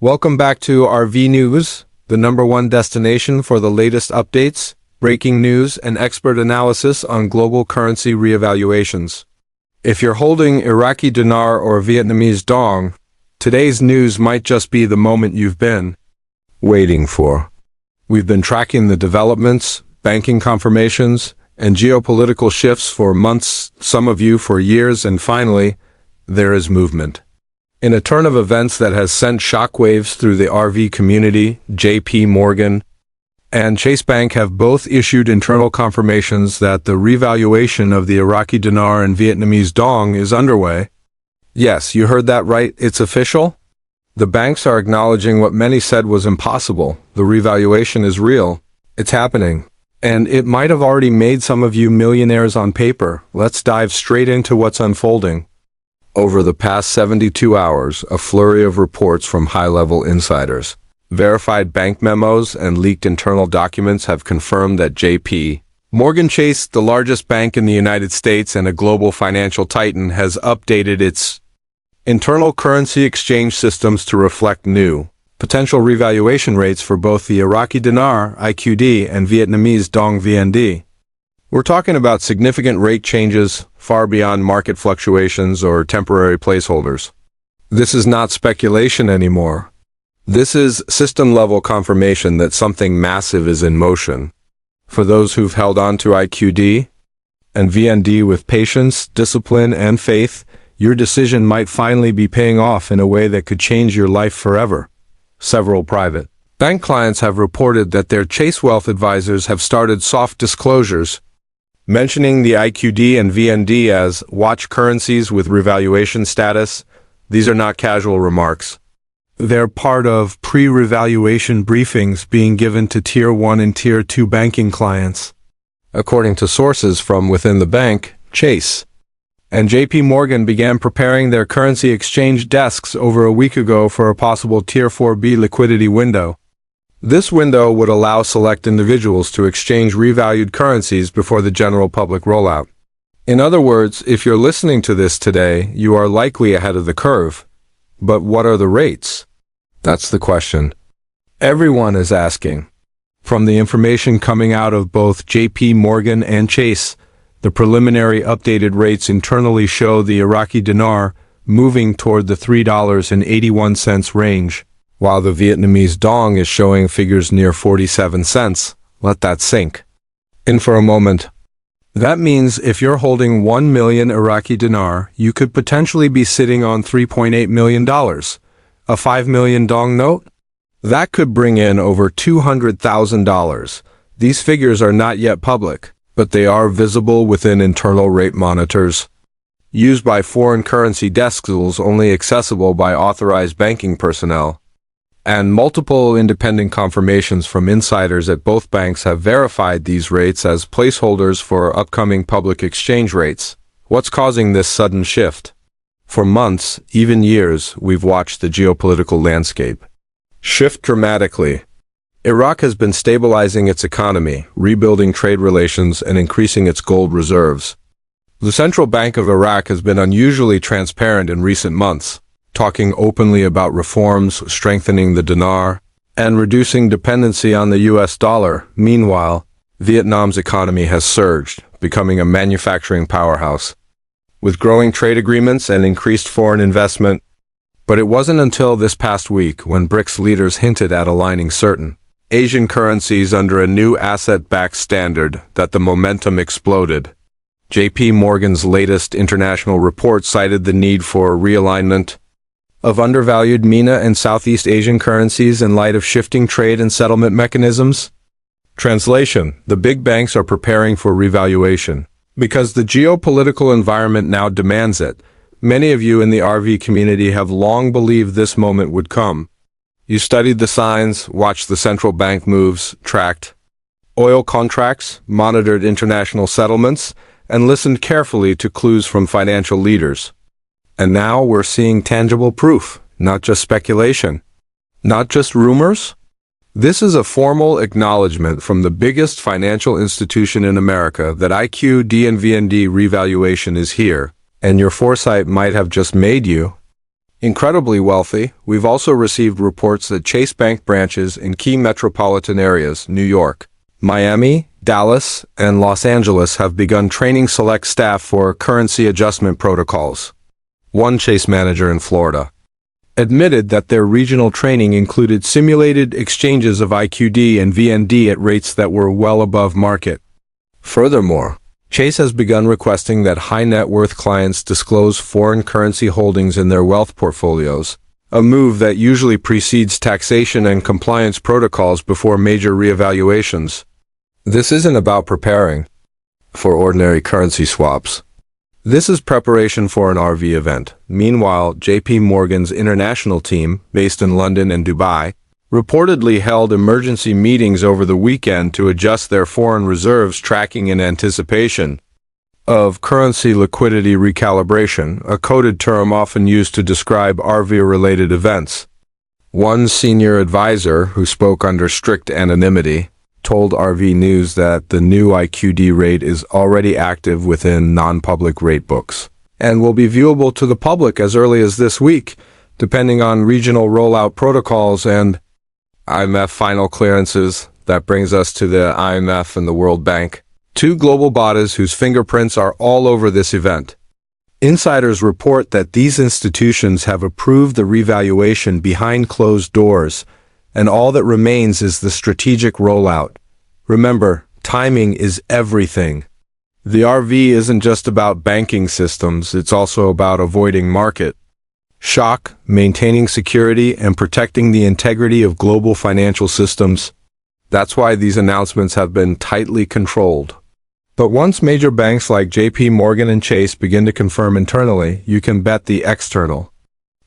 Welcome back to RV News, the #1 destination for the latest updates, breaking news, and expert analysis on global currency reevaluations. If you're holding Iraqi Dinar or Vietnamese Dong, today's news might just be the moment you've been waiting for. We've been tracking the developments, banking confirmations, and geopolitical shifts for months, some of you for years, and finally, there is movement. In a turn of events that has sent shockwaves through the RV community, JP Morgan and Chase Bank have both issued internal confirmations that the revaluation of the Iraqi Dinar and Vietnamese Dong is underway. Yes, you heard that right, it's official. The banks are acknowledging what many said was impossible. The revaluation is real. It's happening. And it might have already made some of you millionaires on paper. Let's dive straight into what's unfolding. Over the past 72 hours, a flurry of reports from high-level insiders, verified bank memos, and leaked internal documents have confirmed that JP Morgan Chase, the largest bank in the United States and a global financial titan, has updated its internal currency exchange systems to reflect new potential revaluation rates for both the Iraqi Dinar, IQD, and Vietnamese Dong, VND. We're talking about significant rate changes far beyond market fluctuations or temporary placeholders. This is not speculation anymore. This is system-level confirmation that something massive is in motion. For those who've held on to IQD and VND with patience, discipline, and faith, your decision might finally be paying off in a way that could change your life forever. Several private bank clients have reported that their Chase Wealth advisors have started soft disclosures, mentioning the IQD and VND as watch currencies with revaluation status. These are not casual remarks. They're part of pre-revaluation briefings being given to Tier 1 and Tier 2 banking clients. According to sources from within the bank, Chase and JP Morgan began preparing their currency exchange desks over a week ago for a possible Tier 4B liquidity window. This window would allow select individuals to exchange revalued currencies before the general public rollout. In other words, if you're listening to this today, you are likely ahead of the curve. But what are the rates? That's the question everyone is asking. From the information coming out of both JP Morgan and Chase, the preliminary updated rates internally show the Iraqi Dinar moving toward the $3.81 range, while the Vietnamese Dong is showing figures near 47 cents. Let that sink in for a moment. That means if you're holding 1 million Iraqi Dinar, you could potentially be sitting on $3.8 million. A 5 million Dong note? That could bring in over $200,000. These figures are not yet public, but they are visible within internal rate monitors used by foreign currency desk tools only accessible by authorized banking personnel. And multiple independent confirmations from insiders at both banks have verified these rates as placeholders for upcoming public exchange rates. What's causing this sudden shift? For months, even years, we've watched the geopolitical landscape shift dramatically. Iraq has been stabilizing its economy, rebuilding trade relations, and increasing its gold reserves. The Central Bank of Iraq has been unusually transparent in recent months, talking openly about reforms, strengthening the dinar, and reducing dependency on the US dollar. Meanwhile, Vietnam's economy has surged, becoming a manufacturing powerhouse, with growing trade agreements and increased foreign investment. But it wasn't until this past week when BRICS leaders hinted at aligning certain Asian currencies under a new asset-backed standard that the momentum exploded. JP Morgan's latest international report cited the need for realignment of undervalued MENA and Southeast Asian currencies in light of shifting trade and settlement mechanisms. Translation: the big banks are preparing for revaluation because the geopolitical environment now demands it. Many of you in the RV community have long believed this moment would come. You studied the signs, watched the central bank moves, tracked oil contracts, monitored international settlements, and listened carefully to clues from financial leaders. And now we're seeing tangible proof, not just speculation, not just rumors. This is a formal acknowledgement from the biggest financial institution in America that IQD and VND revaluation is here, and your foresight might have just made you Incredibly wealthy, we've also received reports that Chase Bank branches in key metropolitan areas, New York, Miami, Dallas, and Los Angeles have begun training select staff for currency adjustment protocols. One Chase manager in Florida admitted that their regional training included simulated exchanges of IQD and VND at rates that were well above market. Furthermore, Chase has begun requesting that high-net-worth clients disclose foreign currency holdings in their wealth portfolios, a move that usually precedes taxation and compliance protocols before major reevaluations. This isn't about preparing for ordinary currency swaps. This is preparation for an RV event. Meanwhile, JP Morgan's international team, based in London and Dubai, reportedly held emergency meetings over the weekend to adjust their foreign reserves tracking in anticipation of currency liquidity recalibration, a coded term often used to describe RV-related events. One senior advisor, who spoke under strict anonymity, told RV News that the new IQD rate is already active within non-public rate books and will be viewable to the public as early as this week, depending on regional rollout protocols and IMF final clearances. That brings us to the IMF and the World Bank, two global bodies whose fingerprints are all over this event. Insiders report that these institutions have approved the revaluation behind closed doors, and all that remains is the strategic rollout. Remember, timing is everything. The RV isn't just about banking systems, it's also about avoiding market shock, maintaining security, and protecting the integrity of global financial systems. That's why these announcements have been tightly controlled. But once major banks like JP Morgan and Chase begin to confirm internally, you can bet the external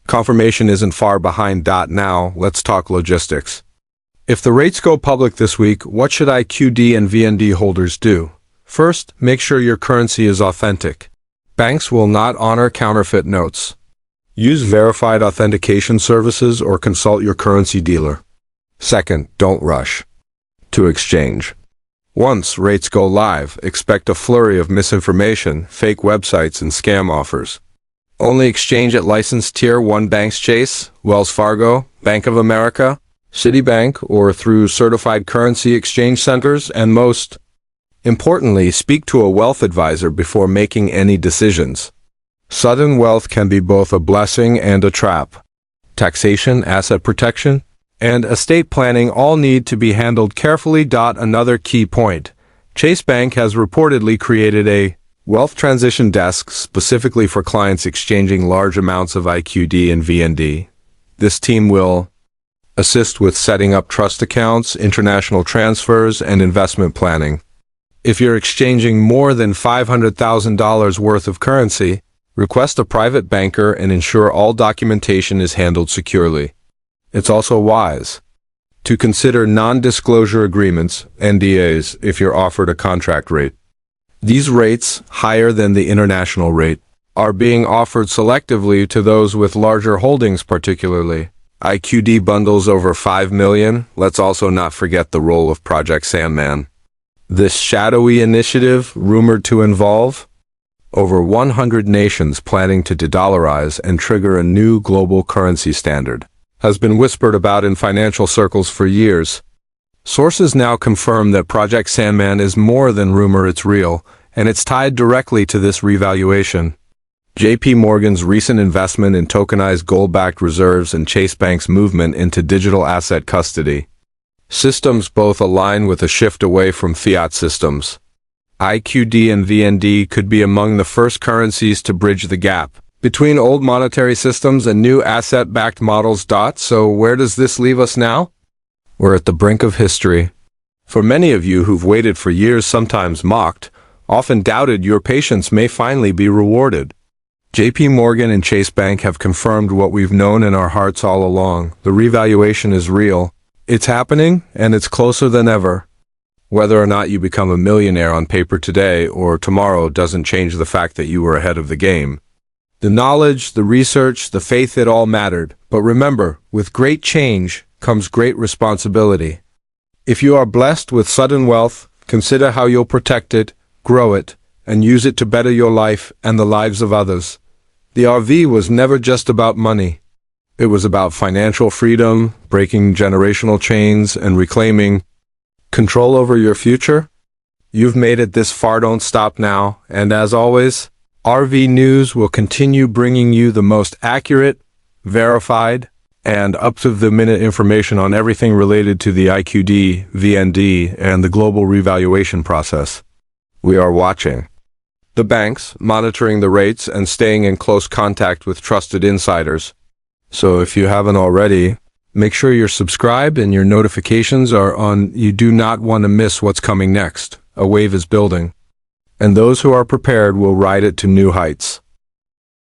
confirmation isn't far behind. Now, let's talk logistics. If the rates go public this week, what should IQD and VND holders do? First, make sure your currency is authentic. Banks will not honor counterfeit notes. Use verified authentication services or consult your currency dealer. Second, don't rush to exchange. Once rates go live, expect a flurry of misinformation, fake websites, and scam offers. Only exchange at licensed Tier 1 banks: Chase, Wells Fargo, Bank of America, Citibank, or through certified currency exchange centers, and most importantly, speak to a wealth advisor before making any decisions. Sudden wealth can be both a blessing and a trap. Taxation, asset protection, and estate planning all need to be handled carefully. Another key point: Chase Bank has reportedly created a wealth transition desk specifically for clients exchanging large amounts of IQD and VND. This team will assist with setting up trust accounts, international transfers, and investment planning. If you're exchanging more than $500,000 worth of currency, request a private banker and ensure all documentation is handled securely. It's also wise to consider non-disclosure agreements, NDAs, if you're offered a contract rate. These rates, higher than the international rate, are being offered selectively to those with larger holdings, particularly IQD bundles over 5 million. Let's also not forget the role of Project Sandman. This shadowy initiative, rumored to involve over 100 nations planning to de-dollarize and trigger a new global currency standard, has been whispered about in financial circles for years. Sources now confirm that Project Sandman is more than rumor, it's real, and it's tied directly to this revaluation. JP Morgan's recent investment in tokenized gold-backed reserves and Chase Bank's movement into digital asset custody systems both align with a shift away from fiat systems. IQD and VND could be among the first currencies to bridge the gap between old monetary systems and new asset-backed models. So where does this leave us now? We're at the brink of history. For many of you who've waited for years, sometimes mocked, often doubted, your patience may finally be rewarded. JP Morgan and Chase Bank have confirmed what we've known in our hearts all along. The revaluation is real. It's happening, and it's closer than ever. Whether or not you become a millionaire on paper today or tomorrow doesn't change the fact that you were ahead of the game. The knowledge, the research, the faith, it all mattered. But remember, with great change comes great responsibility. If you are blessed with sudden wealth, consider how you'll protect it, grow it, and use it to better your life and the lives of others. The RV was never just about money. It was about financial freedom, breaking generational chains, and reclaiming control over your future. You've made it this far, don't stop now. And as always, RV News will continue bringing you the most accurate, verified, and up-to-the-minute information on everything related to the IQD, VND, and the global revaluation process. We are watching the banks, monitoring the rates, and staying in close contact with trusted insiders. So if you haven't already, make sure you're subscribed and your notifications are on. You do not want to miss what's coming next. A wave is building, and those who are prepared will ride it to new heights.